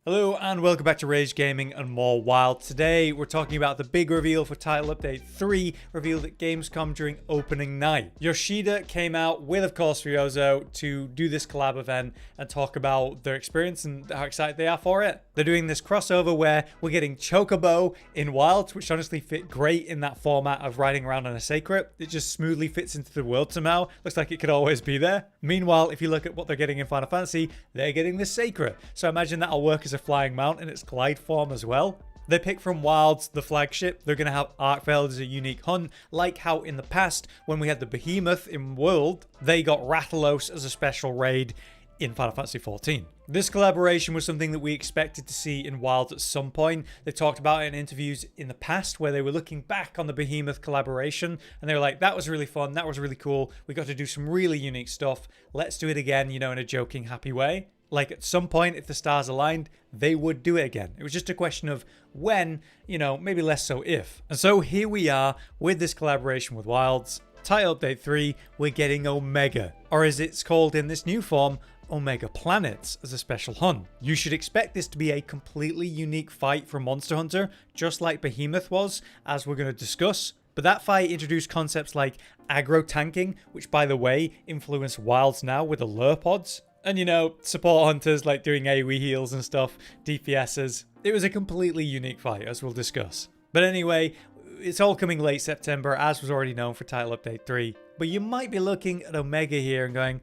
Hello and welcome back to Rage Gaming and More Wild. Today we're talking about the big reveal for Title Update 3, revealed at Gamescom during opening night. Yoshida came out with, of course, Ryozo to do this collab event and talk about their experience and how excited they are for it. They're doing this crossover where we're getting Chocobo in Wilds, which honestly fit great in that format of riding around on a sacred. It just smoothly fits into the world somehow. Looks like it could always be there. Meanwhile, if you look at what they're getting in Final Fantasy, they're getting the sacred. So I imagine that'll work as a flying mount in its glide form as well. They pick from Wilds, the flagship. They're going to have Arkveld as a unique hunt, like how in the past, when we had the Behemoth in World, they got Rathalos as a special raid in Final Fantasy XIV. This collaboration was something that we expected to see in Wilds at some point. They talked about it in interviews in the past where they were looking back on the Behemoth collaboration and they were like, that was really fun, that was really cool, we got to do some really unique stuff, let's do it again, you know, in a joking, happy way. Like at some point, if the stars aligned, they would do it again. It was just a question of when, you know, maybe less so if. And so here we are with this collaboration with Wilds. Title Update 3, we're getting Omega, or as it's called in this new form, Omega Planets as a special hunt. You should expect this to be a completely unique fight for Monster Hunter, just like Behemoth was, as we're going to discuss. But that fight introduced concepts like aggro tanking, which by the way, influence Wilds now with the lure pods. And you know, support hunters like doing AoE heals and stuff, DPSs. It was a completely unique fight, as we'll discuss. But anyway, it's all coming late September, as was already known for Title Update 3. But you might be looking at Omega here and going,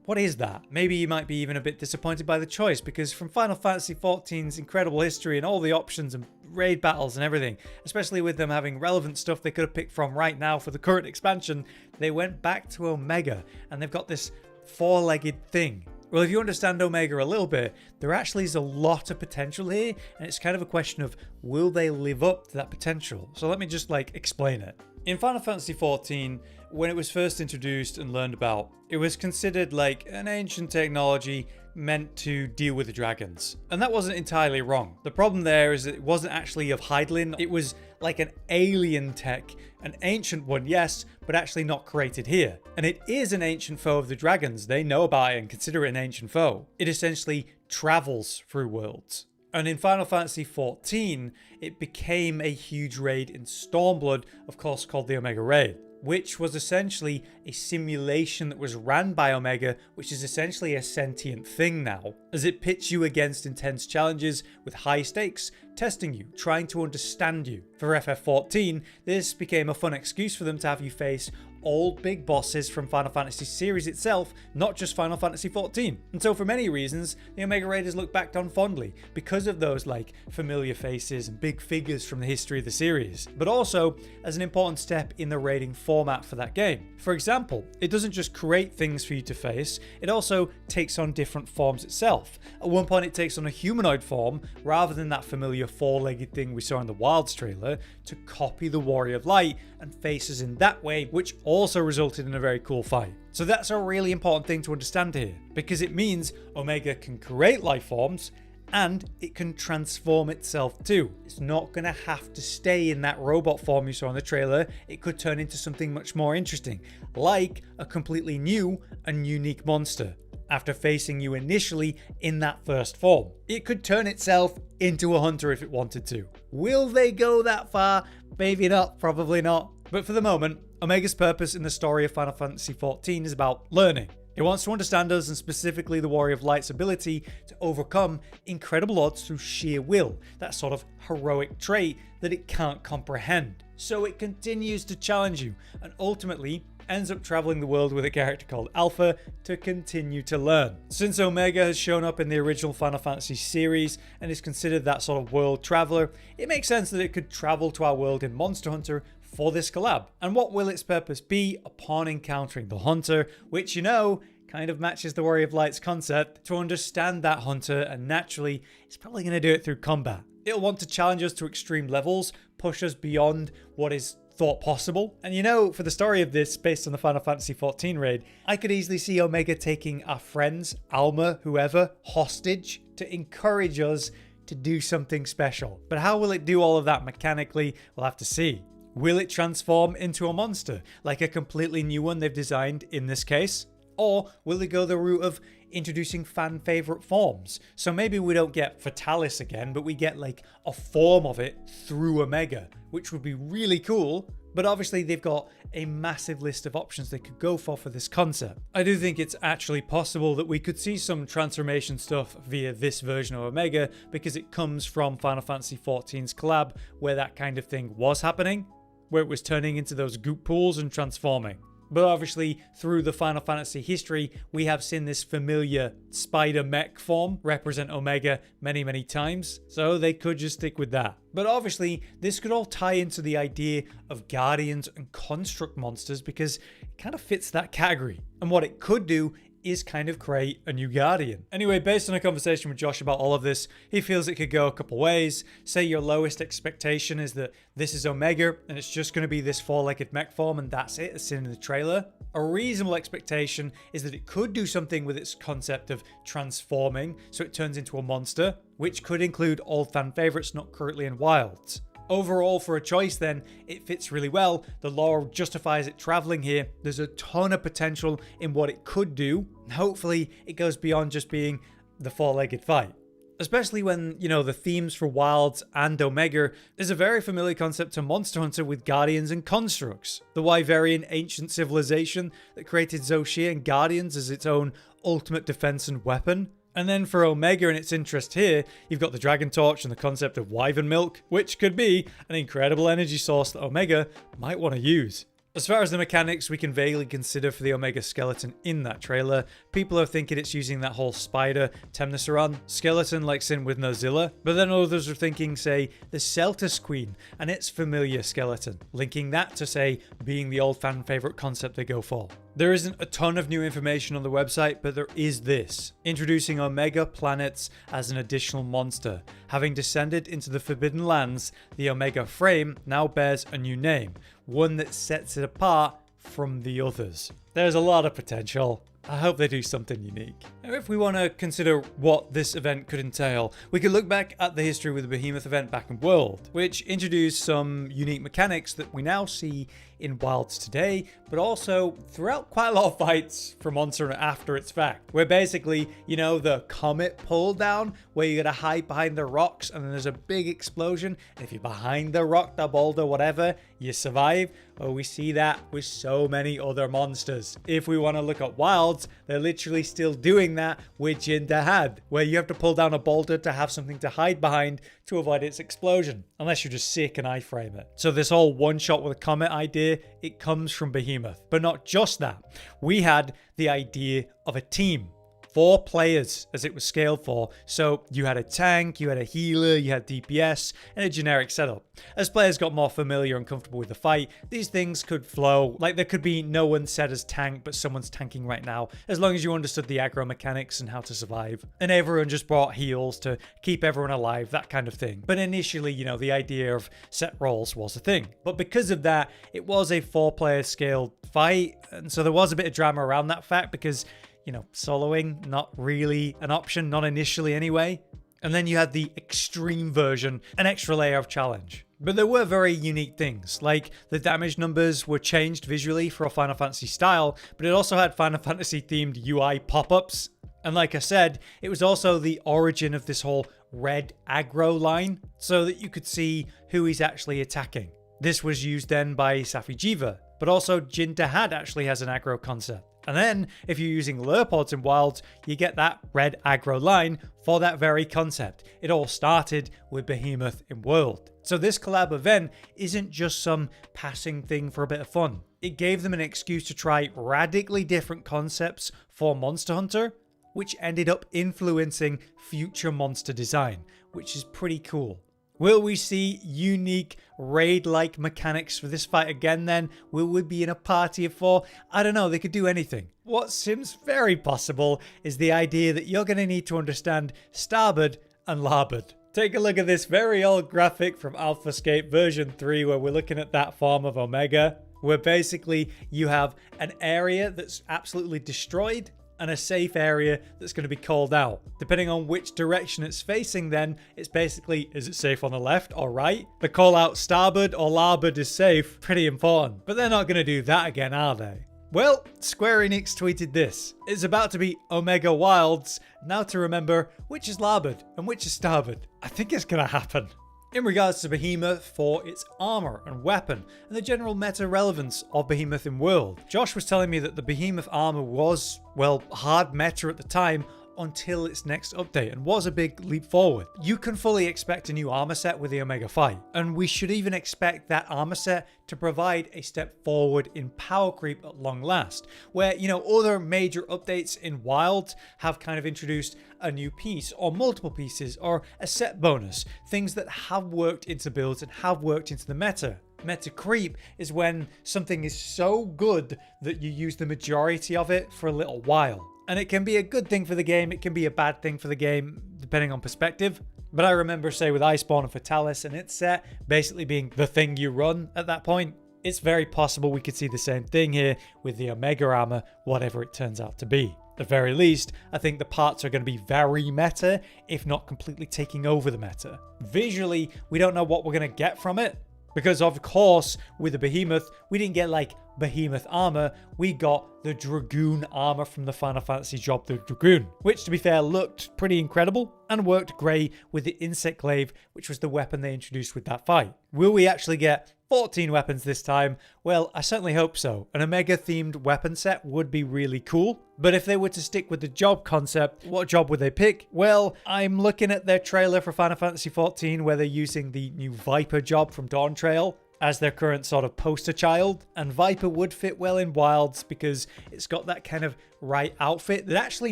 what is that? Maybe you might be even a bit disappointed by the choice, because from Final Fantasy XIV's incredible history and all the options and raid battles and everything, especially with them having relevant stuff they could have picked from right now for the current expansion, they went back to Omega and they've got this four-legged thing. Well, if you understand Omega a little bit, there actually is a lot of potential here, and it's kind of a question of, will they live up to that potential? So let me just explain it. In Final Fantasy XIV, when it was first introduced and learned about, it was considered like an ancient technology meant to deal with the dragons. And that wasn't entirely wrong. The problem there is that it wasn't actually of Hydaelyn. It was like an alien tech, an ancient one, yes, but actually not created here. And it is an ancient foe of the dragons. They know about it and consider it an ancient foe. It essentially travels through worlds. And in Final Fantasy XIV, it became a huge raid in Stormblood, of course called the Omega Raid, which was essentially a simulation that was ran by Omega, which is essentially a sentient thing now, as it pits you against intense challenges with high stakes, testing you, trying to understand you. For FF14, this became a fun excuse for them to have you face old big bosses from Final Fantasy series itself, not just Final Fantasy XIV. And so for many reasons, the Omega Raiders look back on fondly because of those familiar faces and big figures from the history of the series, but also as an important step in the raiding format for that game. For example, it doesn't just create things for you to face, it also takes on different forms itself. At one point it takes on a humanoid form rather than that familiar four-legged thing we saw in the Wilds trailer, to copy the Warrior of Light and faces in that way, which also resulted in a very cool fight. So that's a really important thing to understand here, because it means Omega can create life forms and it can transform itself too. It's not going to have to stay in that robot form you saw in the trailer. It could turn into something much more interesting, like a completely new and unique monster. After facing you initially in that first form, it could turn itself into a hunter if it wanted to. Will they go that far? Maybe not, probably not. But for the moment, Omega's purpose in the story of Final Fantasy XIV is about learning. It wants to understand us, and specifically the Warrior of Light's ability to overcome incredible odds through sheer will, that sort of heroic trait that it can't comprehend. So it continues to challenge you, and ultimately ends up traveling the world with a character called Alpha to continue to learn. Since Omega has shown up in the original Final Fantasy series and is considered that sort of world traveler, it makes sense that it could travel to our world in Monster Hunter for this collab. And what will its purpose be upon encountering the hunter, which, you know, kind of matches the Warrior of Light's concept, to understand that hunter, and naturally it's probably going to do it through combat. It'll want to challenge us to extreme levels, push us beyond what is thought possible. And you know, for the story of this, based on the Final Fantasy XIV raid, I could easily see Omega taking our friends, Alma, whoever, hostage to encourage us to do something special. But how will it do all of that mechanically? We'll have to see. Will it transform into a monster, like a completely new one they've designed in this case? Or will it go the route of introducing fan favorite forms. So maybe we don't get Fatalis again, but we get like a form of it through Omega, which would be really cool. But obviously they've got a massive list of options they could go for this concept. I do think it's actually possible that we could see some transformation stuff via this version of Omega, because it comes from Final Fantasy XIV's Collab, where that kind of thing was happening, where it was turning into those goop pools and transforming. But obviously, through the Final Fantasy history, we have seen this familiar spider mech form represent Omega many, many times, so they could just stick with that. But obviously, this could all tie into the idea of guardians and construct monsters, because it kind of fits that category. And what it could do is kind of create a new guardian. Anyway, based on a conversation with Josh about all of this, he feels it could go a couple ways. Say your lowest expectation is that this is Omega and it's just going to be this four-legged mech form and that's it, as seen in the trailer. A reasonable expectation is that it could do something with its concept of transforming, so it turns into a monster, which could include old fan favorites not currently in Wilds. Overall, for a choice then, it fits really well. The lore justifies it traveling here. There's a ton of potential in what it could do. And hopefully it goes beyond just being the four-legged fight. Especially when, you know, the themes for Wilds and Omega is a very familiar concept to Monster Hunter with Guardians and Constructs. The Wyverian ancient civilization that created Zoshia and Guardians as its own ultimate defense and weapon. And then for Omega and its interest here, you've got the Dragon Torch and the concept of Wyvern Milk, which could be an incredible energy source that Omega might want to use. As far as the mechanics we can vaguely consider for the Omega skeleton in that trailer, people are thinking it's using that whole spider Temnoceron skeleton like Sin with Nozilla, but then others are thinking, say, the Celtus Queen and its familiar skeleton, linking that to, say, being the old fan favorite concept they go for. There isn't a ton of new information on the website, but there is this. Introducing Omega planets as an additional monster. Having descended into the Forbidden Lands, the Omega frame now bears a new name, one that sets it apart from the others. There's a lot of potential. I hope they do something unique. Now, if we want to consider what this event could entail, we could look back at the history with the Behemoth event back in World, which introduced some unique mechanics that we now see in Wilds today, but also throughout quite a lot of fights for Monster Hunter after its fact, where basically, you know, the comet pull down, where you gotta hide behind the rocks and then there's a big explosion, and if you're behind the rock, the boulder, whatever, you survive. Well, we see that with so many other monsters. If we want to look at Wilds, they're literally still doing that with dahaad, where you have to pull down a boulder to have something to hide behind to avoid its explosion, unless you're just sick and iframe it. So this whole one shot with a comet idea, it comes from Behemoth. But not just that. We had the idea of a team. 4 players as it was scaled for. So you had a tank, you had a healer, you had DPS, and a generic setup. As players got more familiar and comfortable with the fight, these things could flow. Like there could be no one set as tank, but someone's tanking right now, as long as you understood the aggro mechanics and how to survive. And everyone just brought heals to keep everyone alive, that kind of thing. But initially, you know, the idea of set roles was a thing. But because of that, it was a 4-player scaled fight, and so there was a bit of drama around that fact because, you know, soloing, not really an option, not initially anyway. And then you had the extreme version, an extra layer of challenge. But there were very unique things, like the damage numbers were changed visually for a Final Fantasy style, but it also had Final Fantasy themed UI pop-ups. And like I said, it was also the origin of this whole red aggro line, so that you could see who he's actually attacking. This was used then by ffxiv, but also Jin dahaad actually has an aggro concept. And then, if you're using Larboards in Wilds, you get that red aggro line for that very concept. It all started with Behemoth in World. So this collab event isn't just some passing thing for a bit of fun. It gave them an excuse to try radically different concepts for Monster Hunter, which ended up influencing future monster design, which is pretty cool. Will we see unique raid-like mechanics for this fight again then? Will we be in a party of 4? I don't know, they could do anything. What seems very possible is the idea that you're going to need to understand starboard and larboard. Take a look at this very old graphic from Alphascape version 3 where we're looking at that form of Omega, where basically you have an area that's absolutely destroyed and a safe area that's going to be called out. Depending on which direction it's facing then, it's basically, is it safe on the left or right? The call out starboard or larboard is safe, pretty important. But they're not going to do that again, are they? Well, Square Enix tweeted this. It's about to be Omega Wilds, now to remember which is larboard and which is starboard. I think it's gonna happen. In regards to Behemoth for its armor and weapon and the general meta relevance of Behemoth in world, Josh was telling me that the Behemoth armor was, well, hard meta at the time until its next update and was a big leap forward. You can fully expect a new armor set with the Omega fight, and we should even expect that armor set to provide a step forward in power creep at long last, where, you know, other major updates in Wild have kind of introduced a new piece or multiple pieces or a set bonus, things that have worked into builds and have worked into the meta. Meta creep is when something is so good that you use the majority of it for a little while. And it can be a good thing for the game, it can be a bad thing for the game, depending on perspective. But I remember, say, with Iceborne and Fatalis and its set basically being the thing you run at that point, it's very possible we could see the same thing here with the Omega armor, whatever it turns out to be. At the very least, I think the parts are going to be very meta, if not completely taking over the meta. Visually, we don't know what we're going to get from it, because of course, with the Behemoth, we didn't get like Behemoth armor, we got the Dragoon armor from the Final Fantasy job, the Dragoon, which to be fair looked pretty incredible and worked great with the insect glaive, which was the weapon they introduced with that fight. Will we actually get 14 weapons this time? Well, I certainly hope so. An Omega themed weapon set would be really cool, but if they were to stick with the job concept, what job would they pick? Well, I'm looking at their trailer for Final Fantasy XIV where they're using the new Viper job from Dawn Trail as their current sort of poster child, and Viper would fit well in Wilds because it's got that kind of right outfit that actually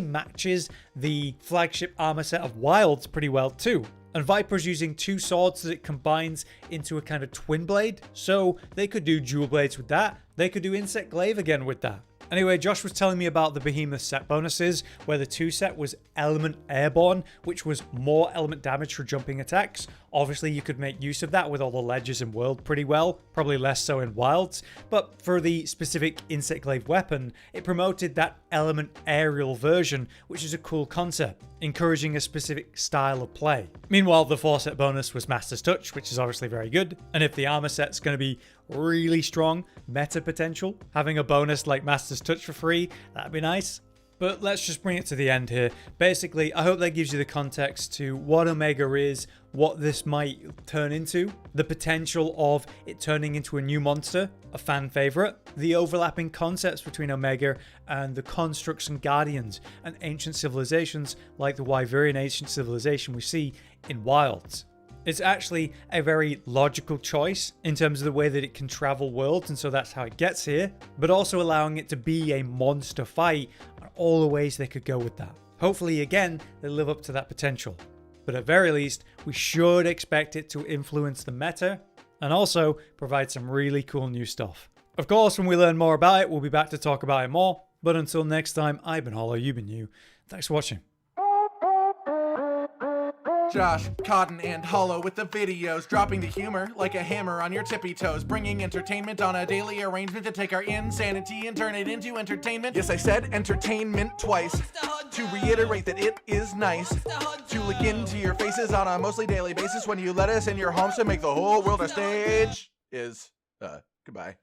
matches the flagship armor set of Wilds pretty well too. And Viper's using two swords that it combines into a kind of twin blade, so they could do dual blades with that. They could do insect glaive again with that. Anyway, Josh was telling me about the Behemoth set bonuses, where the 2 set was element airborne, which was more element damage for jumping attacks. Obviously, you could make use of that with all the ledges in World pretty well, probably less so in Wilds. But for the specific insect glaive weapon, it promoted that element aerial version, which is a cool concept, encouraging a specific style of play. Meanwhile, the 4 set bonus was Master's Touch, which is obviously very good. And if the armor set's going to be really strong meta potential, having a bonus like Master's Touch for free, that'd be nice. But let's just bring it to the end here. Basically, I hope that gives you the context to what Omega is, what this might turn into, the potential of it turning into a new monster, a fan favorite, the overlapping concepts between Omega and the constructs and guardians and ancient civilizations like the Wyverian ancient civilization we see in Wilds. It's actually a very logical choice in terms of the way that it can travel worlds, and so that's how it gets here, but also allowing it to be a monster fight and all the ways they could go with that. Hopefully, again, they live up to that potential. But at very least, we should expect it to influence the meta and also provide some really cool new stuff. Of course, when we learn more about it, we'll be back to talk about it more. But until next time, I've been Hollow, you've been you. Thanks for watching. Josh, Cotton, and Hollow with the videos, dropping the humor like a hammer on your tippy toes, bringing entertainment on a daily arrangement to take our insanity and turn it into entertainment. Yes, I said entertainment twice, to reiterate that it is nice to look into your faces on a mostly daily basis when you let us in your homes to make the whole world a stage. Goodbye.